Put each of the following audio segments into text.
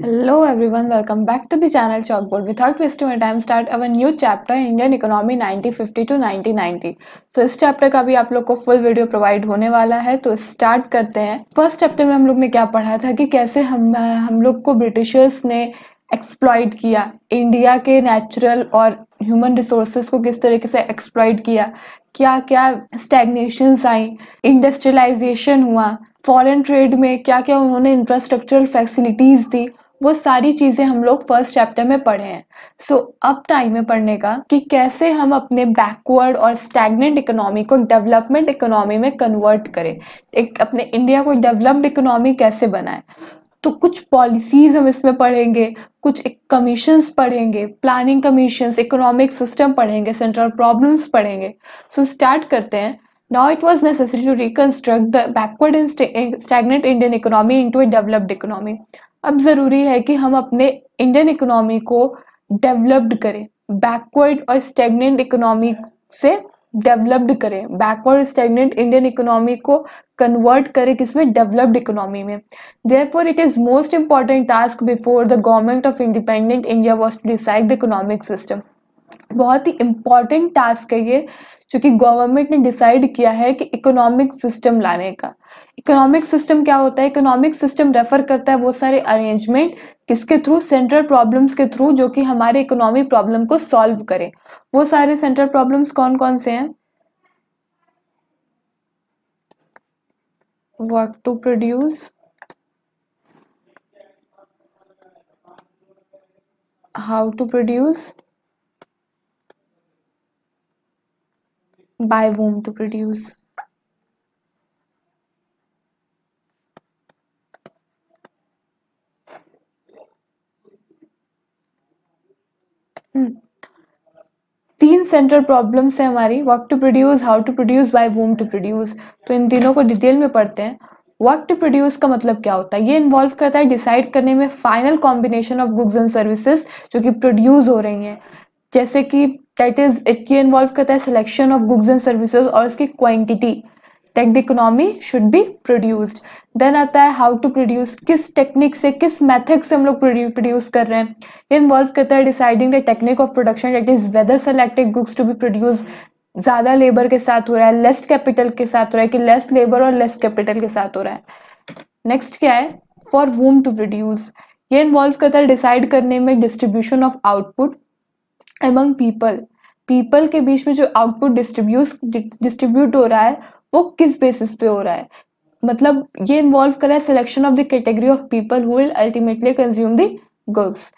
Hello everyone, welcome back to the channel Chalkboard. Without wasting my time, start our new chapter Indian Economy 1950 to 1990. तो इस chapter का भी आप लोग को फुल वीडियो प्रोवाइड होने वाला है, तो स्टार्ट करते हैं। फर्स्ट चैप्टर में हम लोग ने क्या पढ़ा था कि कैसे हम लोग को ब्रिटिशर्स ने एक्सप्लॉइट किया, इंडिया के नेचुरल और ह्यूमन रिसोर्सेज को किस तरीके से एक्सप्लॉइट किया, क्या क्या स्टैग्नेशंस आई, इंडस्ट्रियलाइजेशन हुआ, फॉरेन ट्रेड में क्या क्या उन्होंने इंफ्रास्ट्रक्चरल फैसिलिटीज दी, वो सारी चीजें हम लोग फर्स्ट चैप्टर में पढ़े हैं। सो अब टाइम है पढ़ने का कि कैसे हम अपने बैकवर्ड और स्टैग्नेंट इकोनॉमी को डेवलपमेंट इकोनॉमी में कन्वर्ट करें, एक अपने इंडिया को डेवलप्ड इकोनॉमी कैसे बनाए। तो कुछ पॉलिसीज हम इसमें पढ़ेंगे, कुछ कमीशंस पढ़ेंगे, प्लानिंग कमीशंस, इकोनॉमिक सिस्टम पढ़ेंगे, सेंट्रल प्रॉब्लम्स पढ़ेंगे। सो स्टार्ट करते हैं। Now it was necessary to reconstruct the backward and stagnant Indian economy into a developed economy. अब जरूरी है कि हम अपने इंडियन इकोनॉमी को डेवलप्ड करें, बैकवर्ड और स्टैग्नेंट इकोनॉमी से डेवलप्ड करें, बैकवर्ड स्टैग्नेंट इंडियन इकोनॉमी को कन्वर्ट करें किसमें, डेवलप्ड इकोनॉमी में। Therefore it is most important task before the government of independent India was to decide the economic system. बहुत ही इम्पॉर्टेंट टास्क है ये, क्योंकि गवर्नमेंट ने डिसाइड किया है कि इकोनॉमिक सिस्टम लाने का। इकोनॉमिक सिस्टम क्या होता है? इकोनॉमिक सिस्टम रेफर करता है वो सारे अरेंजमेंट किसके थ्रू, सेंट्रल प्रॉब्लम्स के थ्रू, जो कि हमारे इकोनॉमिक प्रॉब्लम को सॉल्व करें। वो सारे सेंट्रल प्रॉब्लम्स कौन कौन से हैं? Work to produce, how to produce, by whom to produce. तीन सेंट्रल प्रॉब्लम्स है हमारी, work to produce, how to produce, by whom to produce. तो इन तीनों को डिटेल में पढ़ते हैं। वर्क टू प्रोड्यूस का मतलब क्या होता है? ये इन्वॉल्व करता है डिसाइड करने में final combination of goods and services जो कि प्रोड्यूस हो रही हैं, जैसे कि दैट इज ये इन्वॉल्व करता है selection of goods and services और उसकी quantity, that the economy should be produced. Then आता है हाउ टू प्रोड्यूस, किस टेक्निक से, किस मेथड से हम लोग प्रोड्यूस कर रहे हैं। ये इन्वॉल्व करता है deciding the technique of production, that is whether selected goods to be produce ज्यादा लेबर के साथ हो रहा है, लेस कैपिटल के साथ हो रहा है, कि लेस लेबर और लेस कैपिटल के साथ हो रहा है। नेक्स्ट क्या है? फॉर वूम टू प्रोड्यूस, ये इन्वॉल्व करता है डिसाइड करने में distribution of output among people, people के बीच में जो आउटपुट डिस्ट्रीब्यूट हो रहा है वो किस बेसिस पे हो रहा है। मतलब ये इन्वॉल्व कर रहा है selection of the category of people who will ultimately consume the goods.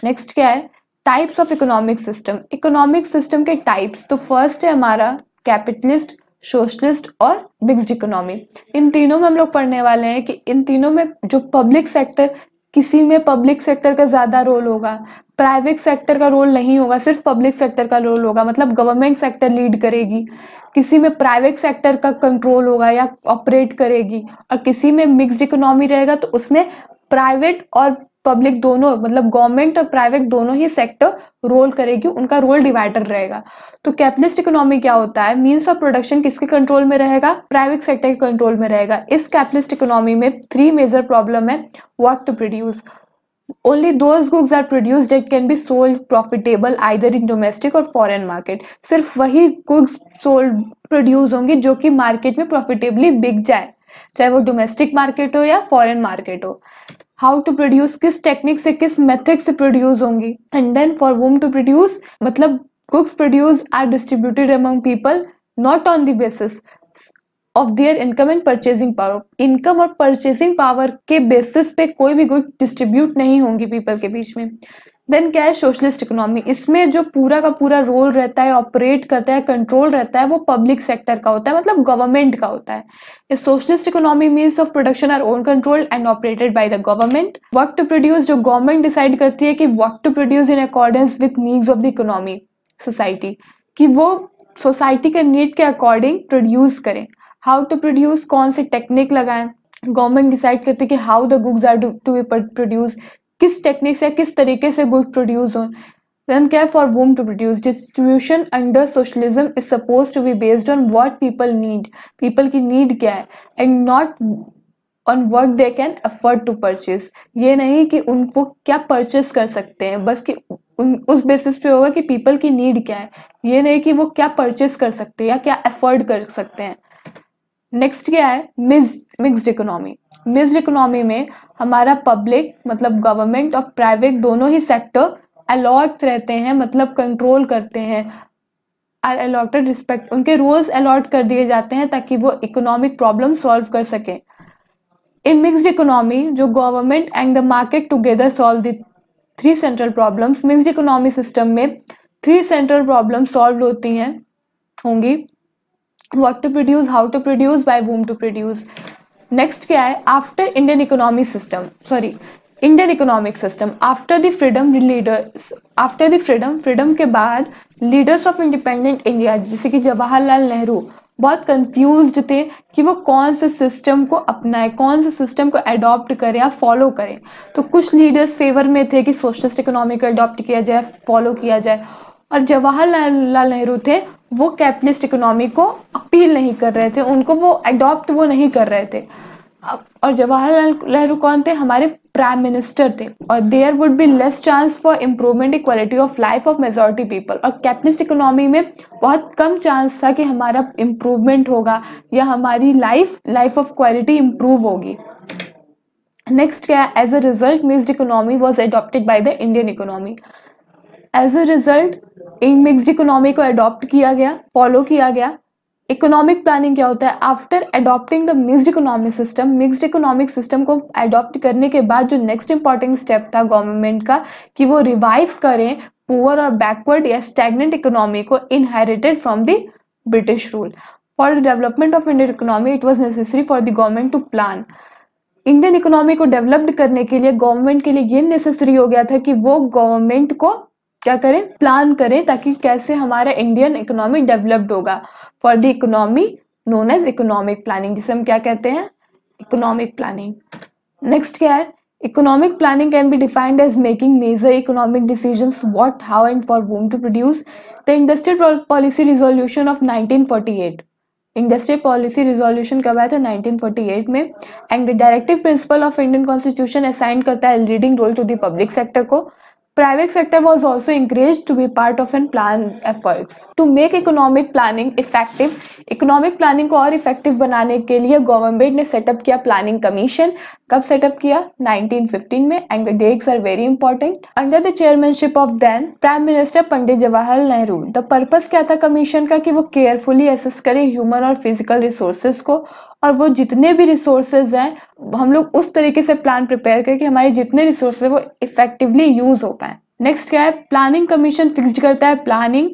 Next क्या है? Types of economic system, economic system के टाइप्स। तो फर्स्ट है हमारा कैपिटलिस्ट, सोशलिस्ट और मिक्स्ड इकोनॉमी। इन तीनों में हम लोग पढ़ने वाले हैं कि इन तीनों में जो पब्लिक सेक्टर, किसी में पब्लिक सेक्टर का ज्यादा रोल होगा, प्राइवेट सेक्टर का रोल नहीं होगा, सिर्फ पब्लिक सेक्टर का रोल होगा, मतलब गवर्नमेंट सेक्टर लीड करेगी। किसी में प्राइवेट सेक्टर का कंट्रोल होगा या ऑपरेट करेगी, और किसी में मिक्स्ड इकोनॉमी रहेगा तो उसमें प्राइवेट और पब्लिक दोनों, मतलब गवर्नमेंट और प्राइवेट दोनों ही सेक्टर रोल करेगी, उनका रोल डिवाइडर रहेगा। तो कैपिटलिस्ट इकोनॉमी क्या होता है? मींस ऑफ प्रोडक्शन किसके कंट्रोल में रहेगा? प्राइवेट सेक्टर के कंट्रोल में रहेगा। इस कैपिटलिस्ट इकोनॉमी में थ्री मेजर प्रॉब्लम है। Work to produce, only those goods are produced that can be sold profitable either in domestic or foreign market। सिर्फ वही गुड्स सोल्ड प्रोड्यूस होंगे जो कि मार्केट में प्रॉफिटेबली बिक जाए, चाहे वो डोमेस्टिक मार्केट हो या फॉरेन मार्केट हो। हाउ टू प्रोड्यूस, किस टेक्निक से, किस मेथड से प्रोड्यूस होंगी। And then for whom to produce, मतलब goods produce are distributed among people not on the basis of their income and purchasing power. Income और purchasing power के basis पे कोई भी गुड डिस्ट्रीब्यूट नहीं होंगी पीपल के बीच में। देन क्या है? सोशलिस्ट इकोनॉमी, इसमें जो पूरा का पूरा रोल रहता है, ऑपरेट करता है, कंट्रोल रहता है, वो पब्लिक सेक्टर का होता है, मतलब गवर्नमेंट का होता है। Socialist economy means of production are own controlled and operated by the government. Work to produce, जो गवर्नमेंट डिसाइड करती है कि work to produce in accordance with needs of the economy, society, कि वो सोसाइटी के नीड के according produce करें। How to produce, कौन से टेक्निक लगाएं, गवर्नमेंट डिसाइड करती है कि how the goods are to be produce, किस टेक्निक से, किस तरीके से गुड प्रोड्यूस हो। देन क्या है? For whom to produce, distribution under socialism is suppose to be based on what people need, people की नीड क्या है, and not on work they can afford to purchase. ये नहीं कि उनको क्या परचेस कर सकते हैं, बस कि उस बेसिस पे होगा कि पीपल की नीड क्या है, ये नहीं कि वो क्या परचेस कर सकते हैं या क्या अफोर्ड कर सकते हैं। नेक्स्ट क्या है, मिक्स्ड इकोनॉमी। मिक्स्ड इकोनॉमी में हमारा पब्लिक मतलब गवर्नमेंट और प्राइवेट दोनों ही सेक्टर अलॉट रहते हैं, मतलब कंट्रोल करते हैं, आर अलॉटेड रिस्पेक्ट, उनके रोल्स अलॉट कर दिए जाते हैं ताकि वो इकोनॉमिक प्रॉब्लम सॉल्व कर सके। इन मिक्स्ड इकोनॉमी जो government and the market together solve the three central problems. Mixed economy system में थ्री सेंट्रल प्रॉब्लम सॉल्व होती हैं होंगी, what to produce, how to produce, by whom to produce। Next क्या है, after Indian economic system, sorry Indian economic system, after the freedom leaders, after the freedom के बाद leaders of independent India जैसे कि जवाहरलाल नेहरू बहुत कंफ्यूज्ड थे कि वो कौन से सिस्टम को अपनाए, कौन से सिस्टम को अडॉप्ट करें या फॉलो करें। तो कुछ लीडर्स फेवर में थे कि सोशलिस्ट इकोनॉमी को अडॉप्ट किया जाए, फॉलो किया जाए, और जवाहरलाल नेहरू थे वो कैपिटलिस्ट इकोनॉमी को अपील नहीं कर रहे थे, उनको वो अडॉप्ट वो नहीं कर रहे थे। और जवाहरलाल नेहरू कौन थे, हमारे प्राइम मिनिस्टर थे, और there would be less chance for improvement in quality of life of majority people. और कैपिटलिस्ट इकोनॉमी में बहुत कम चांस था कि हमारा इम्प्रूवमेंट होगा या हमारी लाइफ ऑफ क्वालिटी इम्प्रूव होगी। नेक्स्ट क्या है, as a result mixed economy was adopted by the Indian economy. As a result in mixed economy को अडॉप्ट किया गया, फॉलो किया गया। इकोनॉमिक प्लानिंग क्या होता है, after adopting the mixed economic system, mixed economic system को अडॉप्ट करने के बाद जो नेक्स्ट इंपॉर्टेंट स्टेप था गवर्नमेंट का कि वो रिवाइव करें पुअर और बैकवर्ड या स्टैग्नेंट इकोनॉमी को inherited from the British rule. For the development of Indian economy it was necessary for the government to plan. Indian economy को डेवलप्ड करने के लिए गवर्नमेंट के लिए ये नेसेसरी हो गया था कि वो गवर्नमेंट को क्या करें, प्लान करें, ताकि कैसे हमारा इंडियन इकोनॉमी डेवलप्ड होगा। For the economy known as economic planning, जिसे हम क्या कहते हैं, इकोनॉमिक प्लानिंग। नेक्स्ट क्या है, economic planning can be defined as making major economic decisions what, how and for whom to produce. The industrial policy resolution of 1948, industrial policy resolution कब आया था, 1948 में। And the directive principle of Indian constitution assign करता है leading role to the public sector को। Private sector was also encouraged to be part of an plan efforts to make economic planning effective। Economic planning को और effective बनाने के लिए government ने setup किया प्लानिंग कमीशन। कब सेटअप किया, 1915 में, and the dates are very important. Under the chairmanship of then prime minister Pandit Jawaharlal Nehru. The purpose क्या था कमीशन का, कि वो केयरफुली एसेस करे ह्यूमन और फिजिकल रिसोर्सेज को, और वो जितने भी रिसोर्सेज हैं हम लोग उस तरीके से प्लान प्रिपेयर करें कि हमारे जितने रिसोर्सेज वो इफेक्टिवली यूज हो पाए। नेक्स्ट क्या है, प्लानिंग कमीशन फिक्स्ड करता है प्लानिंग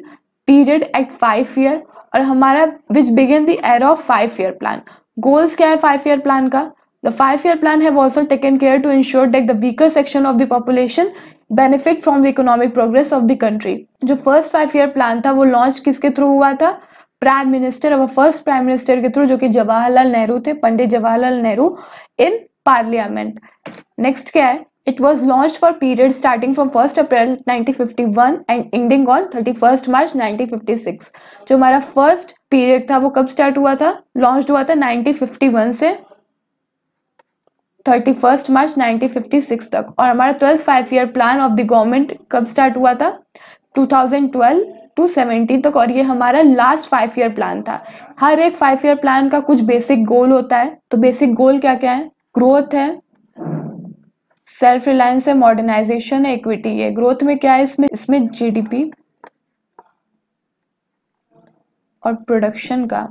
पीरियड एट 5 ईयर, और हमारा which begin the era of 5 year plan. Goals क्या है 5 ईयर प्लान का, the 5 year plan have also taken care to ensure that the weaker section of the population benefit from the economic progress of the country. जो first 5 year plan था वो launch किसके through हुआ था, prime minister, अब first prime minister के through, जो कि जवाहरलाल नेहरू थे, पंडित Jawaharlal Nehru, in parliament. Next क्या है, it was launch for period starting from 1 April 1951 and ending on 31 मार्च 1956। जो हमारा फर्स्ट पीरियड था वो कब स्टार्ट हुआ था, लॉन्च हुआ था 1951 से 31 मार्च 1956 तक। और हमारा 12th 5 year plan of the government कब स्टार्ट हुआ था, 2012 टू 17 तक, और ये हमारा लास्ट 5 ईयर प्लान था। हर एक 5 ईयर प्लान का कुछ बेसिक गोल होता है, तो बेसिक गोल क्या क्या है, ग्रोथ है, सेल्फ रिलायंस है, मॉडर्नाइजेशन है, इक्विटी है। ग्रोथ में क्या है, इसमें जीडीपी और प्रोडक्शन का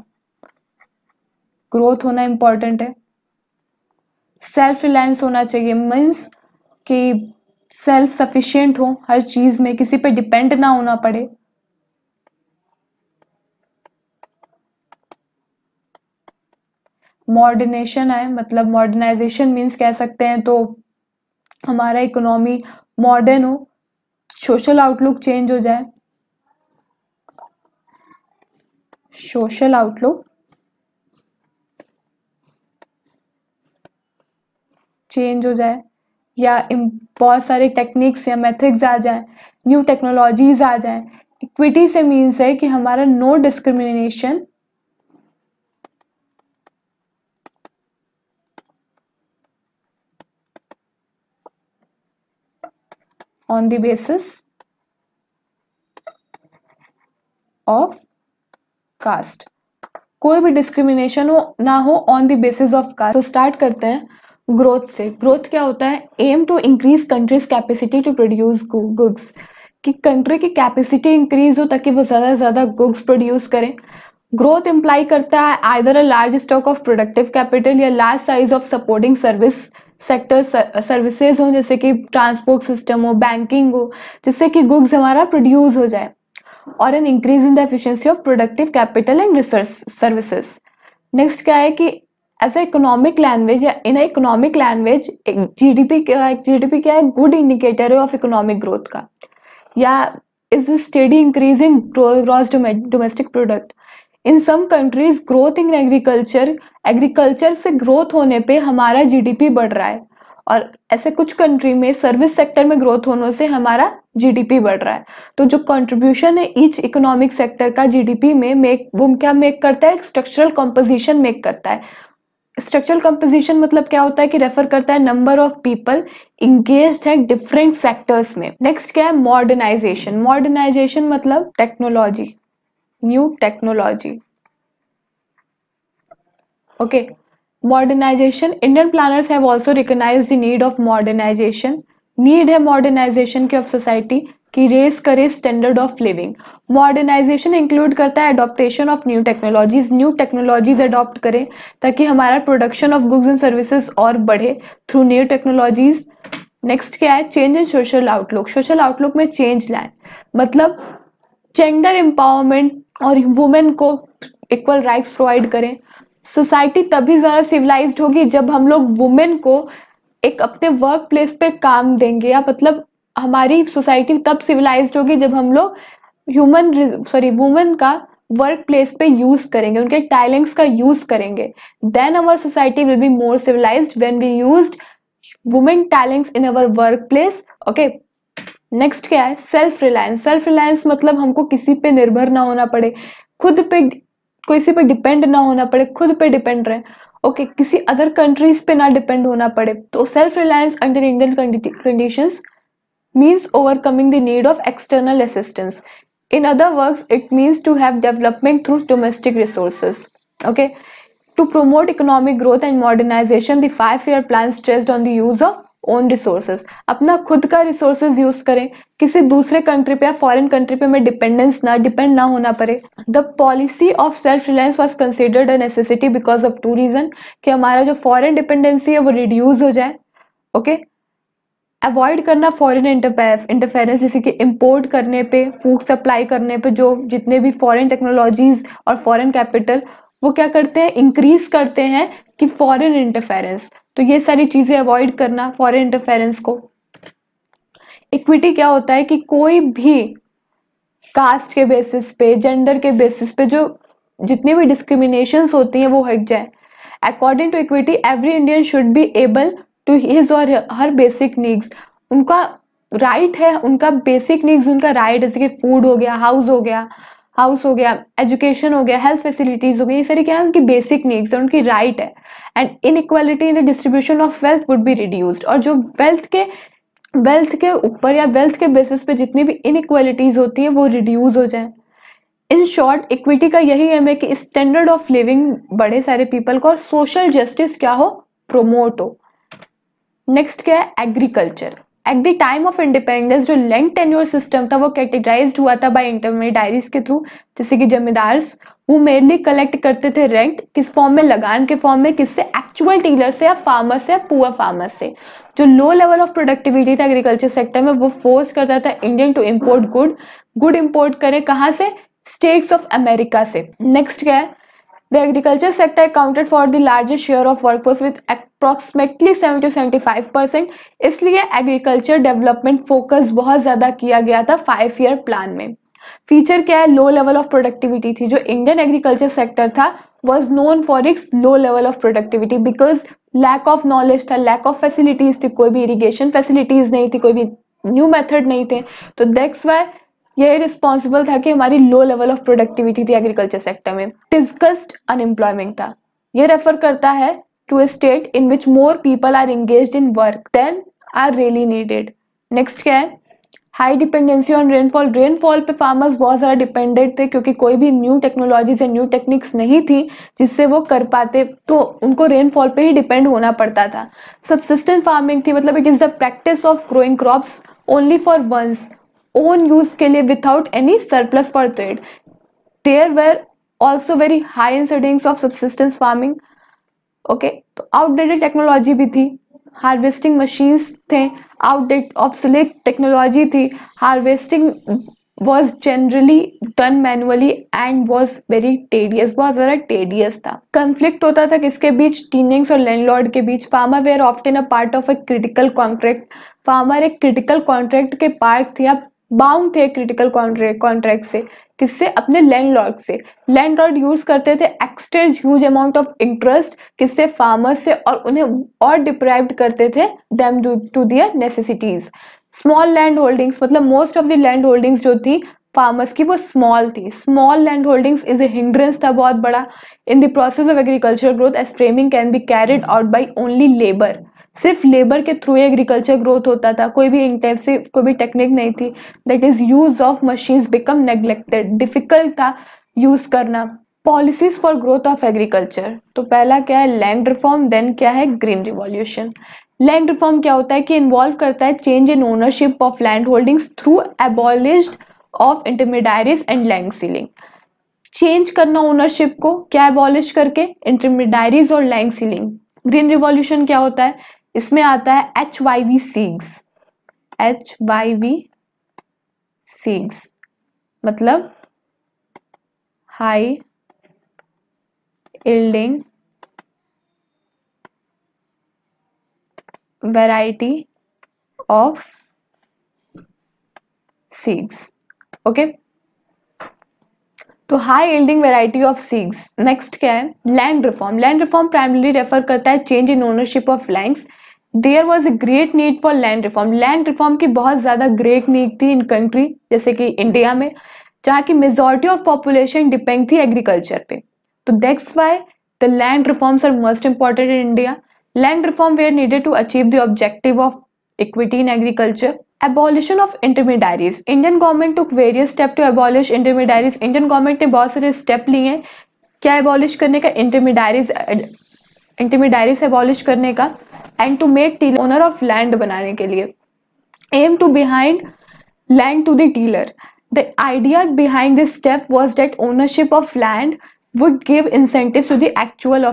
ग्रोथ होना इंपॉर्टेंट है। सेल्फ रिलायंस होना चाहिए, मीन्स कि सेल्फ सफिशिएंट हो हर चीज में, किसी पे डिपेंड ना होना पड़े। मॉडर्नेशन है, मतलब मॉडर्नाइजेशन मीन्स कह सकते हैं तो हमारा इकोनॉमी मॉडर्न हो, सोशल आउटलुक चेंज हो जाए, सोशल आउटलुक चेंज हो जाए, या बहुत सारे टेक्निक्स या मेथड्स आ जाए, न्यू टेक्नोलॉजीज आ जाए। इक्विटी से मीन्स है कि हमारा no discrimination on the basis of caste, कोई भी डिस्क्रिमिनेशन ना हो on the basis of caste. तो स्टार्ट करते हैं ग्रोथ से। ग्रोथ क्या होता है? Aim to increase country's capacity to produce goods, कि कंट्री की कैपेसिटी इंक्रीज हो ताकि वो ज्यादा से ज्यादा गुड्स प्रोड्यूस करें। ग्रोथ इंप्लाई करता है either a large stock of productive capital या large size of supporting service sector, services हो जैसे कि ट्रांसपोर्ट सिस्टम हो, बैंकिंग हो, जिससे कि गुड्स हमारा प्रोड्यूस हो जाए, और an increase in the efficiency of productive capital and research services. Next क्या है कि एज ए इकोनॉमिक लैंग्वेज या इन इकोनॉमिक लैंग्वेज जीडीपी क्या है? गुड इंडिकेटर है ऑफ इकोनॉमिक ग्रोथ का, या is steady increase in gross domestic product. In some countries growth in agriculture से ग्रोथ होने पे हमारा जीडीपी बढ़ रहा है, और ऐसे कुछ कंट्री में सर्विस सेक्टर में ग्रोथ होने से हमारा जीडीपी बढ़ रहा है। तो जो कंट्रीब्यूशन है ईच इकोनॉमिक सेक्टर का जीडीपी में वो क्या मेक करता है? स्ट्रक्चरल कंपोजिशन मेक करता है। स्ट्रक्चरल कंपोजिशन मतलब क्या होता है कि रेफर करता है नंबर ऑफ पीपल इंगेज्ड है डिफरेंट सेक्टर्स में। नेक्स्ट क्या है? मॉडर्नाइजेशन। मॉडर्नाइजेशन मतलब technology, new technology. Okay, modernisation. Indian planners have also recognised the need of modernisation. Need है मॉडर्नाइजेशन की ऑफ सोसाइटी कि रेस करे standard of living. Modernisation include करता है adaptation of new technologies adopt करें ताकि हमारा production of goods and services और बढ़े थ्रू न्यू टेक्नोलॉजीज। नेक्स्ट क्या है? चेंज इन सोशल आउटलुक। सोशल आउटलुक में चेंज लाए, मतलब जेंडर एम्पावरमेंट और वुमेन को इक्वल राइट्स प्रोवाइड करें। सोसाइटी तभी ज्यादा सिविलाइज्ड होगी जब हम लोग वुमेन को एक अपने वर्क प्लेस पे काम देंगे, या मतलब हमारी सोसाइटी तब सिविलाइज्ड होगी जब हम लोग वुमेन का वर्क प्लेस पे यूज करेंगे, उनके टैलेंट्स का यूज करेंगे। Then our society will be more civilised when we used women talents in our work place. Okay, next क्या है? Self reliance. सेल्फ रिलायंस मतलब हमको किसी पे निर्भर ना होना पड़े, खुद पे किसी पे डिपेंड ना होना पड़े, खुद पे डिपेंड रहे। ओके, किसी अदर कंट्रीज पे ना डिपेंड होना पड़े। तो self reliance under Indian conditions means overcoming the need of external assistance. In other words, it means to have development through domestic resources. Okay, to promote economic growth and modernization, the 5-year plan stressed on the use of own resources. अपना खुद का resources use करें, किसी दूसरे country पे या foreign country पे में depend ना होना पड़े। The policy of self reliance was considered a necessity because of 2 reasons, कि हमारा जो foreign dependency है वो reduce हो जाए। Okay, अवॉइड करना फॉरेन इंटरफेरेंस, जैसे कि इंपोर्ट करने पे, फूड सप्लाई करने पे जो जितने भी फॉरेन टेक्नोलॉजीज और फॉरेन कैपिटल वो क्या करते हैं? इंक्रीज करते हैं कि फॉरेन इंटरफेरेंस। तो ये सारी चीजें अवॉइड करना फॉरेन इंटरफेरेंस को। इक्विटी क्या होता है कि कोई भी कास्ट के बेसिस पे, जेंडर के बेसिस पे जो जितनी भी डिस्क्रिमिनेशंस होती हैं वो हट जाए। According to equity every Indian should be able to his or her basic needs. उनका राइट है, उनका बेसिक नीड्स उनका राइट है, जैसे कि फूड हो गया, हाउस हो गया, एजुकेशन हो गया, हेल्थ फैसिलिटीज हो गई, ये सारी क्या है? उनकी बेसिक नीड्स है, उनकी राइट है। And inequality in the distribution of wealth would be reduced. और जो वेल्थ के ऊपर या वेल्थ के बेसिस पे जितनी भी इनइक्वालिटीज होती है वो रिड्यूस हो जाए। इन शॉर्ट, इक्विटी का यही एम है कि स्टैंडर्ड ऑफ लिविंग बढ़े सारे पीपल को, और सोशल जस्टिस क्या हो? प्रोमोट हो। नेक्स्ट क्या है? Agriculture. Eight the time of independence जो लैंड टेन्योर सिस्टम था वो कैटेगराइज्ड हुआ था बाय इंटरमीडियरीज के थ्रू, जैसे कि जमींदार्स वो मेनली कलेक्ट करते थे रेंट, किस फॉर्म में? लगान के फॉर्म में। किससे? एक्चुअल टीलर से या फार्मर से या पुअर फार्मर से। जो लो लेवल ऑफ प्रोडक्टिविटी था एग्रीकल्चर सेक्टर में वो फोर्स करता था Indian to import good import करे। कहाँ से? स्टेट्स ऑफ अमेरिका से। नेक्स्ट क्या है? The agriculture sector accounted for the largest share of workforce with approximately 70 to 75%। इसलिए एग्रीकल्चर डेवलपमेंट फोकस बहुत ज्यादा किया गया था 5-year प्लान में। फीचर क्या है? लो लेवल ऑफ प्रोडक्टिविटी थी। जो इंडियन एग्रीकल्चर सेक्टर था was known for its low level of productivity because lack of knowledge था, लैक ऑफ फैसिलिटीज थी, कोई भी इरिगेशन फैसिलिटीज नहीं थी, कोई भी न्यू मेथड नहीं थे। तो दैट्स वाई ये रिस्पॉन्सिबल था कि हमारी लो लेवल ऑफ प्रोडक्टिविटी थी एग्रीकल्चर सेक्टर में। डिस्कस्ड अनएम्प्लॉयमेंट था। ये रेफर करता है to a state in which more people are engaged in work than are really needed. Next क्या है? High dependency on rainfall, rainfall पे फार्मर्स बहुत ज़्यादा डिपेंडेंट थे क्योंकि कोई भी न्यू टेक्नोलॉजीज या न्यू टेक्निक्स नहीं थी जिससे वो कर पाते, तो उनको रेनफॉल पे ही डिपेंड होना पड़ता था। सबसिस्टेंस फार्मिंग थी, मतलब it is the practice of growing crops only for one's own use के लिए without any surplus for trade. There were also very high incidence of subsistence farming. Okay, तो outdated technology भी थी, harvesting machines थे, outdate obsolete technology थी, harvesting was generally done manually and was very tedious, बहुत ज़्यादा tedious था। Conflict होता था किसके बीच, टीनिंग्स और लैंडलॉर्ड के बीच। Farmer were often a part of a critical contract, farmer एक क्रिटिकल कॉन्ट्रैक्ट के पार्ट थे, या बाउंड थे क्रिटिकल कॉन्ट्रैक्ट से। किससे? अपने लैंडलॉर्ड से। लैंडलॉर्ड यूज करते थे extend huge amount of interest, किससे? फार्मर से, और उन्हें और डिप्राइव्ड करते थे them to their necessities. Small land holdings, मतलब most of the land holdings जो थी फार्मर्स की वो स्मॉल थी। Small land holdings is a hindrance था बहुत बड़ा in the process of agriculture growth, as framing can be carried out by only labour. सिर्फ लेबर के थ्रू एग्रीकल्चर ग्रोथ होता था, कोई भी इंटेंसिव कोई भी टेक्निक नहीं थी। That is use of machines become neglected, difficult था यूज करना। Policies for growth of agriculture, तो पहला क्या है? Land reform. देन क्या है? Green revolution. लैंड रिफॉर्म क्या होता है कि इन्वॉल्व करता है change in ownership of land holdings through abolished of intermediaries and land ceiling. Change करना ओनरशिप को, क्या एबॉलिश करके? इंटरमीडियरीज और लैंड सीलिंग। ग्रीन रिवॉल्यूशन क्या होता है? इसमें आता है HYV सीड्स। HYV सीड्स मतलब high yielding variety of seeds. Okay, तो high yielding variety of seeds. Next क्या है? Land reform. Land reform primarily refer करता है change in ownership of lands. There was a great need for land reform. Land reform की बहुत ज़्यादा great need थी in country जैसे कि इंडिया में, जहाँ की मेजॉरिटी ऑफ पॉपुलेशन डिपेंड थी एग्रीकल्चर पे। तो that's why the land reforms are most important in India. Land reform were needed to achieve the objective of equity in agriculture. Abolition of intermediaries. Indian government took various steps to abolish intermediaries. Indian government ने बहुत सारे step लिए हैं क्या abolish करने का? Intermediaries abolish करने का, and to make tiller owner of land बनाने के लिए। Aim to behind land to the tiller. The idea behind this step was that ownership of land would give incentives to the actual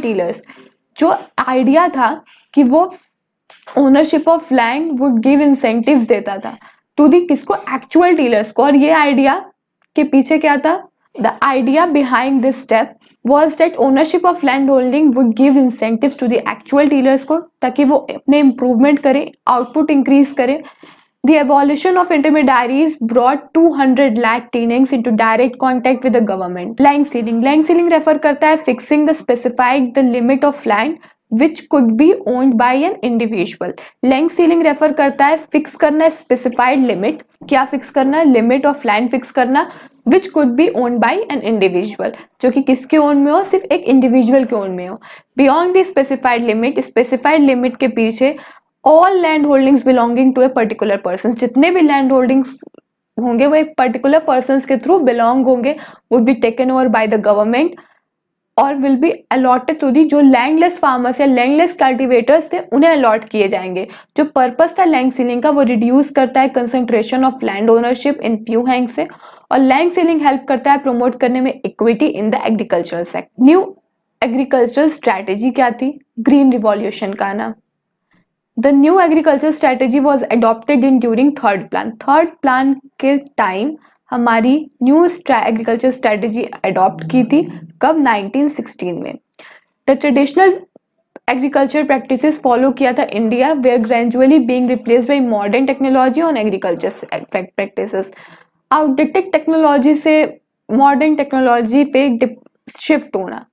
tillers. जो idea था कि वो ownership of land would give incentives देता था to the किसको? Actual dealers को। और ये आइडिया के पीछे क्या था? The idea behind this step was that ownership of land holding would give incentives to the actual dealers को, ताकि वो अपने इम्प्रूवमेंट करे, आउटपुट इंक्रीज करे। The abolition of intermediaries brought 200 lakh tenants into direct contact with the government. Land ceiling. Land ceiling refer करता है fixing the specified the limit of land which could be owned by an individual. Land ceiling refer करता है fix करना specified limit. क्या fix करना? Limit of land fix करना which could be owned by an individual. जो कि किसके own में हो? सिर्फ एक इंडिविजुअल के ओन में हो। Beyond the specified limit के पीछे all land holdings belonging to a particular person, जितने भी लैंड होल्डिंग्स होंगे वो एक पर्टिकुलर पर्सन के थ्रू बिलोंग होंगे, would be taken over by the government और will be allotted to the जो लैंडलेस फार्मर्स या लैंडलेस कल्टिवेटर्स थे उन्हें अलॉट किए जाएंगे। जो पर्पस था लैंड सीलिंग का वो रिड्यूस करता है concentration of land ownership in few hands से, और लैंड सीलिंग हेल्प करता है प्रमोट करने में equity in the agricultural sector. New agricultural strategy क्या थी? ग्रीन रिवॉल्यूशन का ना। The new agriculture strategy was adopted in during third plan. Third plan के टाइम हमारी न्यू एग्रीकल्चर स्ट्रेटेजी अडॉप्ट की थी कब? 1916 में। The traditional agriculture practices follow किया था India, were gradually being replaced by modern technology on agriculture practices. Outdated technology से modern technology पे शिफ्ट होना,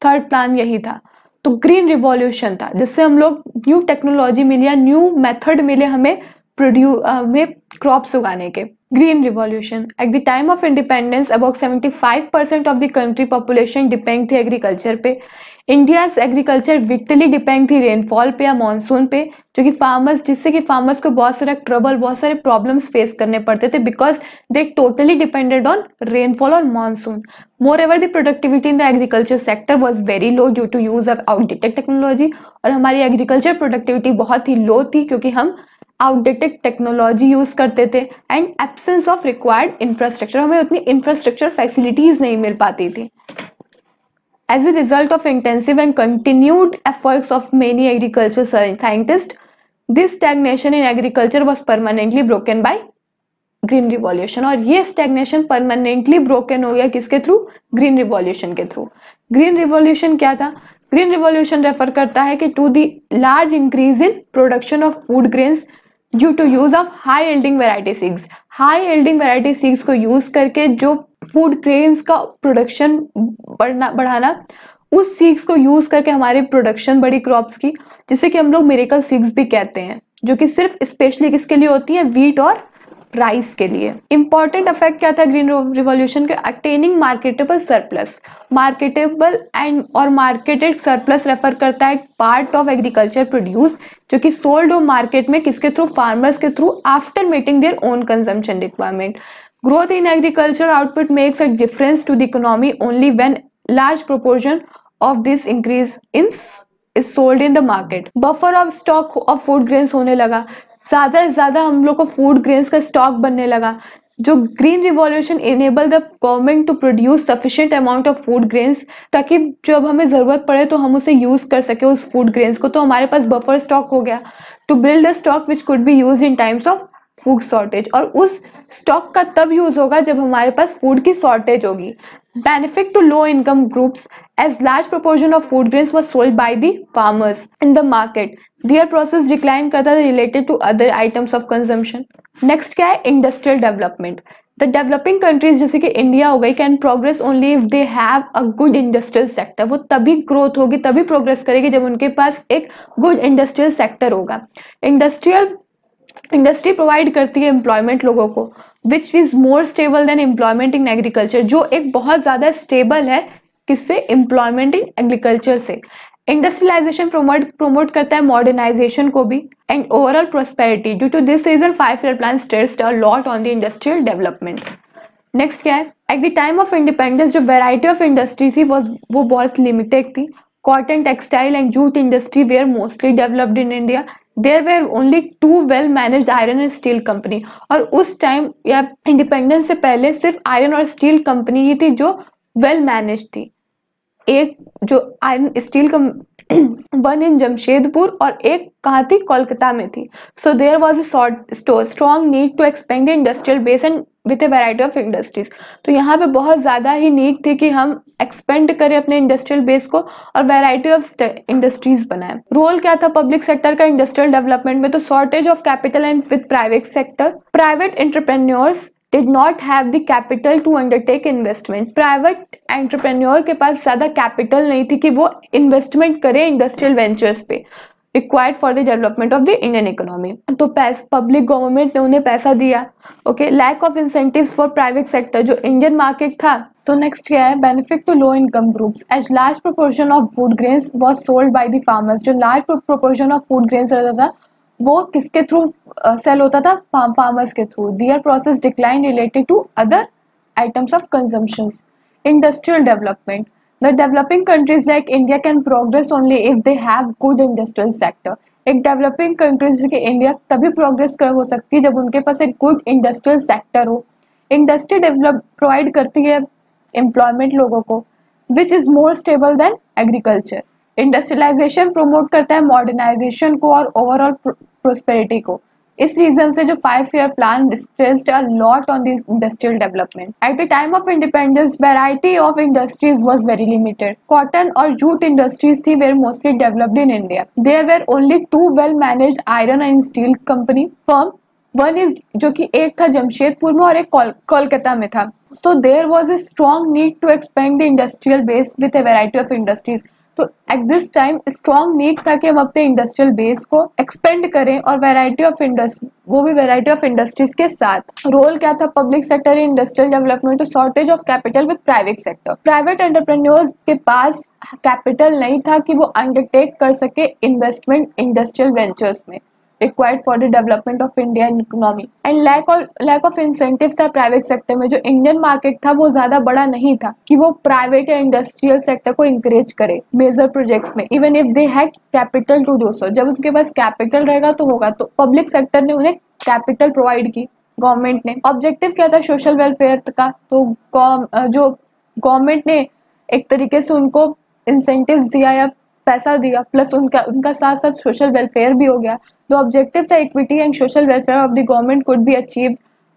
थर्ड प्लान यही था। तो ग्रीन रिवॉल्यूशन था जिससे हम लोग न्यू टेक्नोलॉजी मिली या न्यू मेथड मिले हमें क्रॉप्स उगाने के। Green Revolution. At the time of independence, about 75% of the country population depend थी एग्रीकल्चर पे. इंडियाज एग्रीकल्चर विक्टली डिपेंड थी रेनफॉल पे या मानसून पे, जो कि फार्मर्स जिससे कि फार्मर्स को बहुत सारा ट्रबल, बहुत सारे प्रॉब्लम्स फेस करने पड़ते थे because they totally depended on rainfall और monsoon. Moreover the productivity in the agriculture sector was very low due to use of outdated technology. और हमारी एग्रीकल्चर प्रोडक्टिविटी बहुत ही लो थी क्योंकि हम आउटडेटेड टेक्नोलॉजी यूज करते थे and absence of required infrastructure, हमें उतनी इंफ्रास्ट्रक्चर फैसिलिटीज नहीं मिल पाती थी. As a result of intensive and continued efforts of many agriculture scientist, this stagnation in agriculture was permanently broken by green revolution. और ये स्टैग्नेशन परमानेंटली ब्रोकन हो गया किसके थ्रू? ग्रीन रिवॉल्यूशन के थ्रू. ग्रीन रिवॉल्यूशन क्या था? Green revolution refer करता है कि to the large increase in production of food grains due to use of high yielding variety seeds. High yielding variety seeds को यूज करके जो food grains का प्रोडक्शन बढ़ाना, उस सीड्स को यूज करके हमारी प्रोडक्शन बढ़ी क्रॉप्स की, जिसे कि हम लोग मिरेकल सीड्स भी कहते हैं, जो कि सिर्फ स्पेशली किसके लिए होती है? वीट और राइस के लिए. इंपॉर्टेंट इफेक्ट क्या था ग्रीन रिवॉल्यूशन के? Attaining marketable surplus. Marketable and और मार्केटेड सरप्लस रेफर करता है पार्ट ऑफ एग्रीकल्चर प्रोड्यूस जो कि सोल्ड हो मार्केट में किसके थ्रू? फार्मर्स के through after meeting their own consumption requirement. Growth in agriculture output makes a difference to the economy only when large proportion of this increase in is sold in the market. Buffer of stock of food grains होने लगा, ज्यादा से ज्यादा हम लोग को food grains का stock बनने लगा. जो green revolution enable the government to produce sufficient amount of food grains, ताकि जब हमें जरूरत पड़े तो हम उसे यूज कर सके उस फूड ग्रेन्स को. तो हमारे पास बफर स्टॉक हो गया to build a stock which could be use in times of food shortage. और उस स्टॉक का तब यूज होगा जब हमारे पास फूड की शॉर्टेज होगी. Benefit to low income groups as large proportion of food grains was sold by the farmers in the market. Their process decline करता था related to other items of consumption. Next क्या है? Industrial development. The developing countries जैसे कि India हो गई can progress only if they have a good industrial sector. वो तभी growth होगी, तभी progress करेगी जब उनके पास एक good industrial sector होगा. इंडस्ट्री प्रोवाइड करती है एम्प्लॉयमेंट लोगों को, which is more stable than employment in agriculture, जो एक बहुत ज्यादा स्टेबल है किससे? एम्प्लॉयमेंट इन एग्रीकल्चर से. इंडस्ट्रियलाइजेशन प्रोमोट करता है मॉडर्नाइजेशन को भी and overall prosperity. Due to this reason 5-year plan stressed a lot on the industrial development. Next क्या है? At the time of independence जो वैरायटी ऑफ इंडस्ट्री थी वो बहुत लिमिटेड थी. Cotton, textile and jute industry were mostly developed in India. There were only 2 well managed iron and steel company. और उस time या इंडिपेंडेंस से पहले सिर्फ आयरन और स्टील कंपनी ही थी जो वेल मैनेज थी. एक जो iron steel one in Jamshedpur और एक कहाँ थी? कोलकाता में थी. So there was a strong need to expand the industrial base and with a variety of industries. तो यहाँ पे बहुत ज़्यादा ही नीड थी कि हम एक्सपेंड करें अपने इंडस्ट्रियल बेस को और वैरायटी ऑफ इंडस्ट्रीज बनाएं. रोल क्या था पब्लिक सेक्टर का इंडस्ट्रियल डेवलपमेंट में? तो shortage of capital and with private sector. Private entrepreneurs did not have the capital to undertake investment. Private entrepreneur के पास ज्यादा कैपिटल नहीं थी कि वो इन्वेस्टमेंट करे इंडस्ट्रियल वेंचर्स पे required for the development of the Indian economy. तो पब्लिक गवर्नमेंट ने उन्हें पैसा दिया. Okay, lack of incentives for private sector जो इंडियन मार्केट था. तो नेक्स्ट क्या है? Benefit to low income groups as large proportion of food grains was sold by the farmers. जो large proportion of food grains रहता था वो किसके थ्रू सेल होता था? फार्मर्स के through. Their process decline related to other items of consumption. Industrial development. The developing countries like India can progress only if they have good industrial sector. एक developing countries जैसे कि India तभी progress हो सकती है जब उनके पास एक गुड इंडस्ट्रियल सेक्टर हो. इंडस्ट्री डेवलप प्रोवाइड करती है एम्प्लॉयमेंट लोगों को which is more stable than agriculture. Industrialization promote करता है मॉडर्नाइजेशन को और ओवरऑल प्रोस्पेरिटी को. इस रीजन से जो 5-year plan stressed a lot on this industrial development. At the time of independence variety of industries was very limited. Cotton और jute industries थी were mostly developed in India. There were only 2 well managed iron and steel company firm. One is जो कि एक था जमशेदपुर में और एक कोलकाता में था. So there was a strong need to expand the industrial base with a variety of industries. तो at this time strong need था कि हम अपने इंडस्ट्रियल बेस को एक्सपेंड करें और वैरायटी ऑफ इंडस्ट्रीज के साथ। रोल क्या था public sector in industrial development? To shortage of capital with private sector. Private entrepreneurs के पास कैपिटल नहीं था कि वो अंडरटेक कर सके इन्वेस्टमेंट इंडस्ट्रियल वेंचर्स में required for the development of Indian economy and lack of incentives था प्राइवेट सेक्टर में। जो इंडियन मार्केट था वो ज्यादा बड़ा नहीं था कि वो प्राइवेट या इंडस्ट्रियल सेक्टर को इंकरेज करे मेजर प्रोजेक्ट्स में, even if they had capital to do so. जब उनके पास कैपिटल रहेगा तो होगा, तो पब्लिक सेक्टर ने उन्हें कैपिटल प्रोवाइड की गवर्नमेंट ने। ऑब्जेक्टिव क्या था सोशल वेलफेयर का? तो जो गवर्नमेंट ने एक तरीके से उनको इंसेंटिव्स दिया या पैसा दिया, प्लस उनका साथ साथ सोशल वेलफेयर भी हो गया। द ऑब्जेक्टिव था equity and social welfare of the government could be achieved.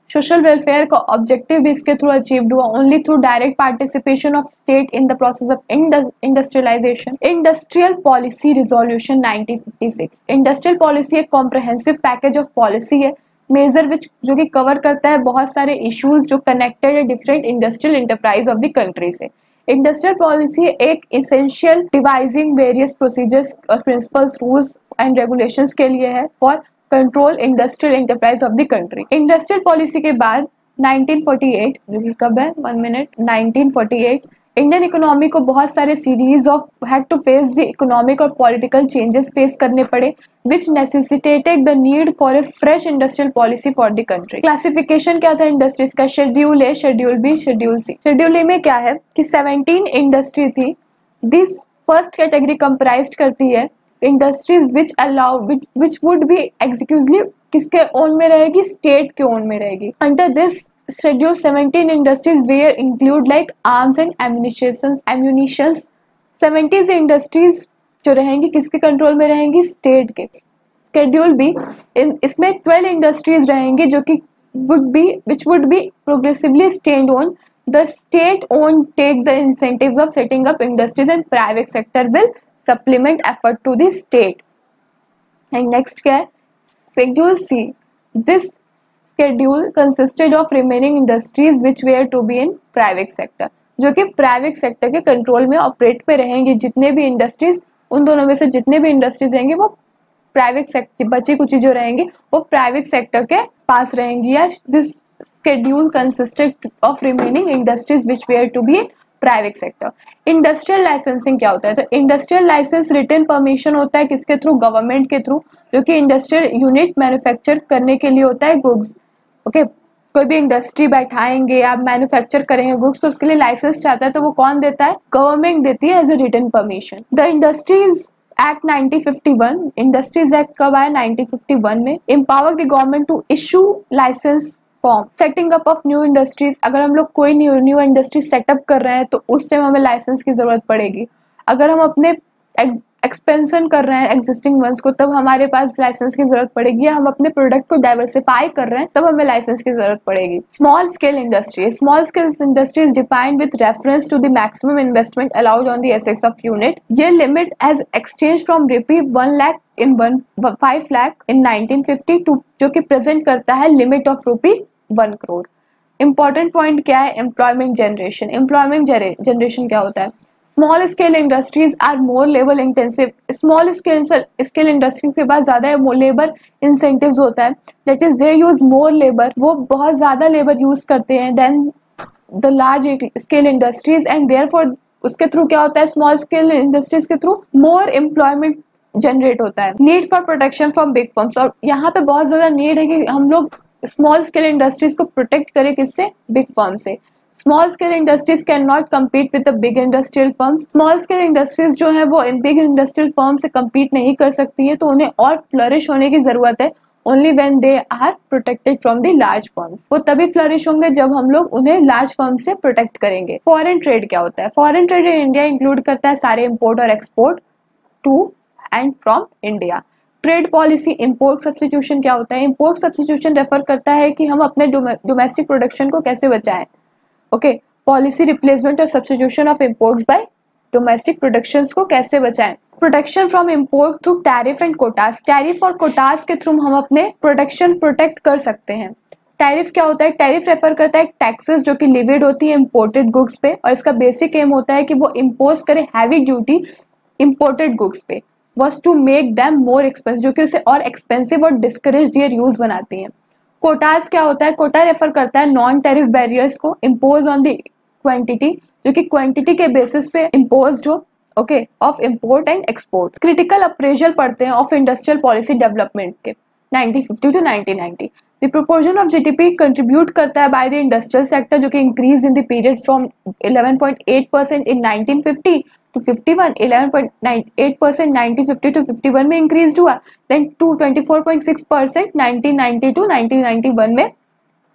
Social welfare का ऑब्जेक्टिव भी इसके थ्रू अचीव्ड हुआ only through direct participation of state in the process of industrialization. Industrial policy resolution 1956। Industrial policy एक comprehensive package of policy है major which जो कि cover करता है बहुत सारे इश्यूज जो कनेक्टेड है different industrial enterprise of the country से। इंडस्ट्रियल पॉलिसी एक इसेंशियल डिवाइजिंग वेरियस प्रोसीजर्स और प्रिंसिपल्स रूल्स एंड रेगुलेशंस के लिए है for control industrial enterprise of the country. Industrial policy के बाद 1948 जो कि कब है 1 मिनट 1948 इंडियन इकोनॉमी को बहुत सारे series of had to face the economic और पॉलिटिकल चेंजेस फेस करने पड़े which necessitated the need for a fresh industrial policy for the country. Classification क्या था इंडस्ट्रीज का? Schedule A, schedule B, schedule C. Schedule A में क्या है कि 17 इंडस्ट्री थी। दिस फर्स्ट कैटेगरी कंप्राइज्ड करती है industries which allow which would be executively किसके ओन में रहेगी? स्टेट के ओन में रहेगी। Under this schedule 17 industries were include like arms and ammunitions 70 industries जो रहेंगी किसके कंट्रोल में रहेंगी? स्टेट के। शेड्यूल बी इसमें 12 इंडस्ट्रीज रहेंगी जो कि which would be progressively state owned. The state owned take the incentives of setting up industries and private sector will supplement effort to the state. And next क्या है? Schedule C. This schedule consisted of remaining industries which were to be in private sector, जो कि private sector के control में operate पे रहेंगे। जितने भी इंडस्ट्रीज उन दोनों में से जितने भी इंडस्ट्रीज रहेंगे वो प्राइवेट सेक्टर, बची कुछ जो रहेंगी वो प्राइवेट सेक्टर के पास रहेंगी। या this schedule consisted of remaining industries which were to be in private sector. Industrial licensing क्या होता है? तो इंडस्ट्रियल लाइसेंस रिटन परमिशन होता है किसके थ्रू? गवर्नमेंट के थ्रू, जो कि इंडस्ट्रियल यूनिट मैन्युफैक्चर करने के लिए होता है गुड्स। ओके, कोई भी इंडस्ट्री बैठाएंगे या मैन्युफैक्चर करेंगे गुड्स तो उसके लिए लाइसेंस चाहता है, तो वो कौन देता है? गवर्नमेंट देती है as a written permission. The industries act 1951, industries act कब आया? 1951 में। Empower the government to issue license form setting up of new industries. अगर हम लोग कोई न्यू इंडस्ट्री सेटअप कर रहे हैं तो उस टाइम हमें लाइसेंस की जरूरत पड़ेगी। अगर हम अपने एक्सपेंशन कर रहे हैं एग्जिस्टिंग वंस को तब हमारे पास लाइसेंस की जरूरत पड़ेगी। या हम अपने प्रोडक्ट को डाइवर्सिफाई कर रहे हैं तब हमें लाइसेंस की जरूरत पड़ेगी। Small scale industry is defined with reference to the maximum investment allowed on the assets of unit. ये limit as exchange from rupee 1 lakh in 5 lakh in 1950 to, जो कि प्रेजेंट करता है limit of rupee 1 crore. Important point क्या है? Employment generation. Employment generation क्या होता है? Small scale industries are more labour intensive. Small scale industries के पास ज्यादा लेबर इंसेंटिव्स होता है, that is they use more labour, वो बहुत ज्यादा लेबर यूज करते हैं than the large scale industries and therefore उसके थ्रू क्या होता है? स्मॉल स्केल इंडस्ट्रीज के थ्रू मोर एम्प्लॉयमेंट जनरेट होता है। Need for protection from big firms, और यहाँ पे बहुत ज्यादा नीड है कि हम लोग स्मॉल स्केल इंडस्ट्रीज को प्रोटेक्ट करें किससे? बिग फर्म से। Small scale industries can not compete with the big industrial firms. Small scale industries जो है वो इन बिग इंडस्ट्रियल फर्म से कम्पीट नहीं कर सकती है, तो उन्हें और फ्लरिश होने की जरूरत है only when they are protected from the large firms. वो तभी फ्लरिश होंगे जब हम लोग उन्हें लार्ज फर्म से प्रोटेक्ट करेंगे। फॉरेन ट्रेड क्या होता है? Foreign trade in India include करता है सारे इम्पोर्ट और export to and from India. Trade policy import substitution क्या होता है? इंपोर्ट सब्स्टिट्यूशन रेफर करता है कि हम अपने डोमेस्टिक प्रोडक्शन को कैसे बचाएं। ओके, पॉलिसी रिप्लेसमेंट और substitution of imports bye domestic productions को कैसे बचाएं। Protection from import through tariff and quotas. Tariff और कोटास के थ्रू हम अपने प्रोडक्शन प्रोटेक्ट कर सकते हैं। टैरिफ क्या होता है? टैरिफ रेफर करता है टैक्सेस जो कि लिविड होती है इंपोर्टेड गुड्स पे, और इसका बेसिक एम होता है कि वो इम्पोज करे हैवी ड्यूटी इम्पोर्टेड गुड्स पे was to make them more expensive, जो कि उसे और एक्सपेंसिव और डिस्करेज देयर यूज बनाती हैं। कोटास क्या होता है? कोटा रेफर करता है नॉन टैरिफ बैरियर्स को इम्पोज ऑन द क्वांटिटी, जो कि क्वांटिटी के बेसिस पे इम्पोज्ड हो, okay, of import and export. Critical appraisal पढ़ते हैं ऑफ इंडस्ट्रियल पॉलिसी डेवलपमेंट के 1950 to 1990। The proportion of GDP contribute करता है बाय द इंडस्ट्रियल सेक्टर, जो कि increase in the period from 11.8% in 1950 to 51, 11.8% 1950 to 51 में इंक्रीज हुआ, देन टू 24.6% 1990 to 1991 में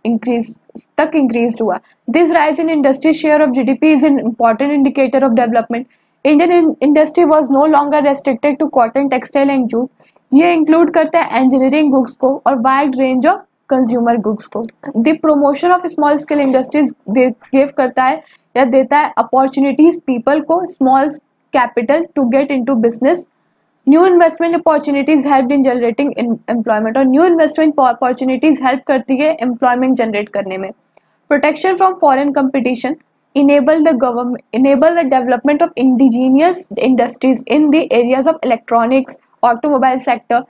इंक्रीज हुआ। This rise in industry share of GDP is an important indicator of development. Indian industry was no longer restricted to cotton, textile and jute. ये include करता है engineering goods को और wide range of consumer goods को। The promotion of small scale industries give करता है या देता है अपॉर्चुनिटीज पीपल को small capital to get into business. New investment opportunities help in generating employment, और न्यू इन्वेस्टमेंट अपॉर्चुनिटीज हेल्प करती है एम्प्लॉयमेंट जनरेट करने में। Protection from foreign competition enable the development of indigenous industries in the areas of electronics, automobile sector,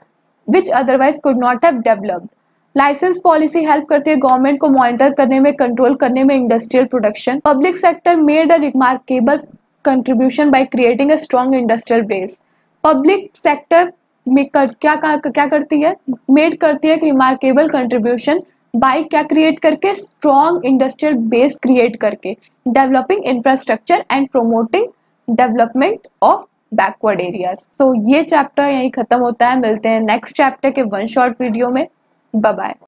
which otherwise could not have developed. License policy help करती है government को monitor करने में, control करने में industrial production. Public sector made a remarkable contribution by creating a strong industrial base. Public sector में क्या करती है? मेड करती है रिमार्केबल कंट्रीब्यूशन बाय क्या क्रिएट करके? स्ट्रॉन्ग इंडस्ट्रियल बेस क्रिएट करके, developing infrastructure and promoting development of backward areas. तो ये चैप्टर यहीं खत्म होता है। मिलते हैं नेक्स्ट चैप्टर के वन शॉर्ट वीडियो में। Bye bye.